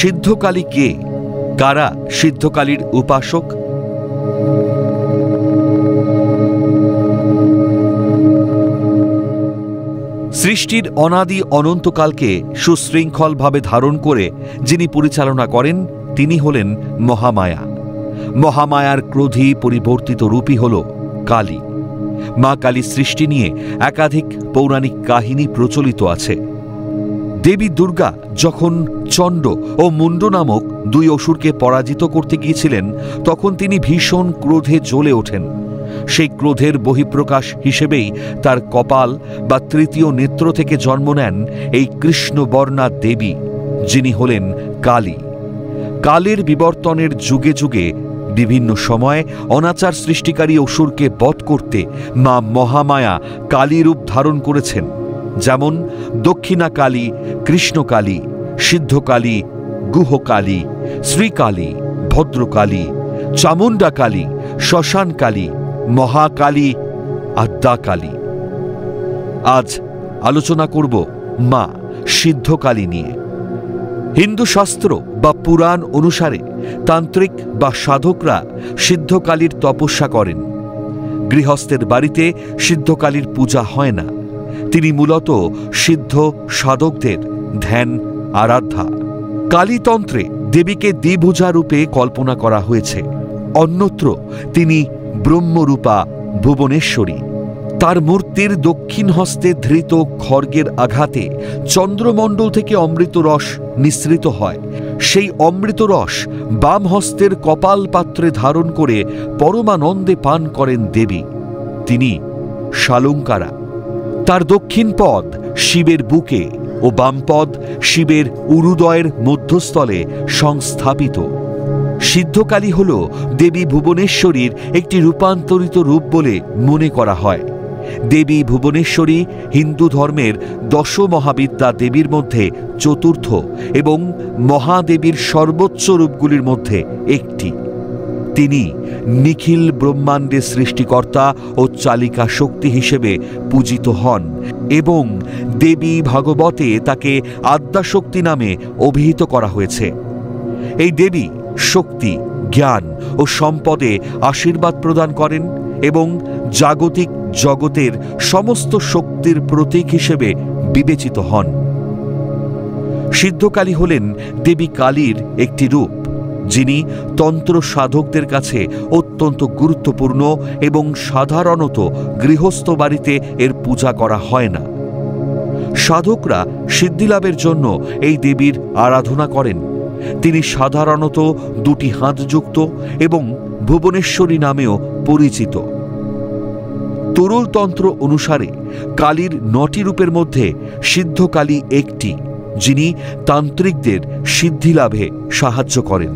সিদ্ধকালী কে? কারা সিদ্ধকালীর উপাসক? সৃষ্টির অনাদি অনন্তকালকে সুশৃঙ্খলভাবে ধারণ করে যিনি পরিচালনা করেন তিনি হলেন মহামায়া। মহামায়ার ক্রোধী পরিবর্তিত রূপই হল কালী। মা কালীর সৃষ্টি নিয়ে একাধিক পৌরাণিক কাহিনী প্রচলিত আছে। দেবী দুর্গা যখন চণ্ড ও মুণ্ড নামক দুই অসুরকে পরাজিত করতে গিয়েছিলেন তখন তিনি ভীষণ ক্রোধে জ্বলে ওঠেন। সেই ক্রোধের বহিঃপ্রকাশ হিসেবেই তার কপাল বা তৃতীয় নেত্র থেকে জন্ম নেন এই কৃষ্ণবর্ণা দেবী, যিনি হলেন কালী। কালের বিবর্তনের যুগে যুগে বিভিন্ন সময় অনাচার সৃষ্টিকারী অসুরকে বধ করতে মা মহামায়া কালী রূপ ধারণ করেছেন। যেমন দক্ষিণা কালী, কৃষ্ণকালী, সিদ্ধকালী, গুহকালী, শ্রীকালী, ভদ্রকালী, চামুণ্ডা কালী, শ্মশান কালী, মহাকালী, আদ্যাকালী। আজ আলোচনা করব মা সিদ্ধকালী নিয়ে। হিন্দু শাস্ত্র বা পুরাণ অনুসারে তান্ত্রিক বা সাধকরা সিদ্ধকালীর তপস্যা করেন। গৃহস্থের বাড়িতে সিদ্ধকালীর পূজা হয় না। তিনি মূলত সিদ্ধ সাধকদের ধ্যান আরাধ্যা। কালীতন্ত্রে দেবীকে দ্বিভুজা রূপে কল্পনা করা হয়েছে। অন্যত্র তিনি ব্রহ্মরূপা ভুবনেশ্বরী। তার মূর্তির দক্ষিণ হস্তে ধৃত খড়গের আঘাতে চন্দ্রমণ্ডল থেকে অমৃত রস নিঃসৃত হয়। সেই অমৃত রস বাম হস্তের কপাল পাত্রে ধারণ করে পরমানন্দে পান করেন দেবী। তিনি শালঙ্কারা। তার দক্ষিণ পদ শিবের বুকে ও বাম পদ শিবের উরুদয়ের মধ্যস্থলে সংস্থাপিত। সিদ্ধকালী হল দেবী ভুবনেশ্বরীর একটি রূপান্তরিত রূপ বলে মনে করা হয়। দেবী ভুবনেশ্বরী হিন্দু ধর্মের দশ মহাবিদ্যা দেবীর মধ্যে চতুর্থ এবং মহাদেবীর সর্বোচ্চ রূপগুলির মধ্যে একটি। তিনি নিখিল ব্রহ্মাণ্ডের সৃষ্টিকর্তা ও চালিকা শক্তি হিসেবে পূজিত হন এবং দেবী ভাগবতে তাকে আদ্যাশক্তি নামে অভিহিত করা হয়েছে। এই দেবী শক্তি, জ্ঞান ও সম্পদে আশীর্বাদ প্রদান করেন এবং জাগতিক জগতের সমস্ত শক্তির প্রতীক হিসেবে বিবেচিত হন। সিদ্ধকালী হলেন দেবী কালীর একটি রূপ, যিনি তন্ত্র সাধকদের কাছে অত্যন্ত গুরুত্বপূর্ণ এবং সাধারণত গৃহস্থ বাড়িতে এর পূজা করা হয় না। সাধকরা সিদ্ধিলাভের জন্য এই দেবীর আরাধনা করেন। তিনি সাধারণত দুটি হাতযুক্ত এবং ভুবনেশ্বরী নামেও পরিচিত। তরুলতন্ত্র অনুসারে কালীর ৯টি রূপের মধ্যে সিদ্ধকালী একটি, যিনি তান্ত্রিকদের সিদ্ধিলাভে সাহায্য করেন।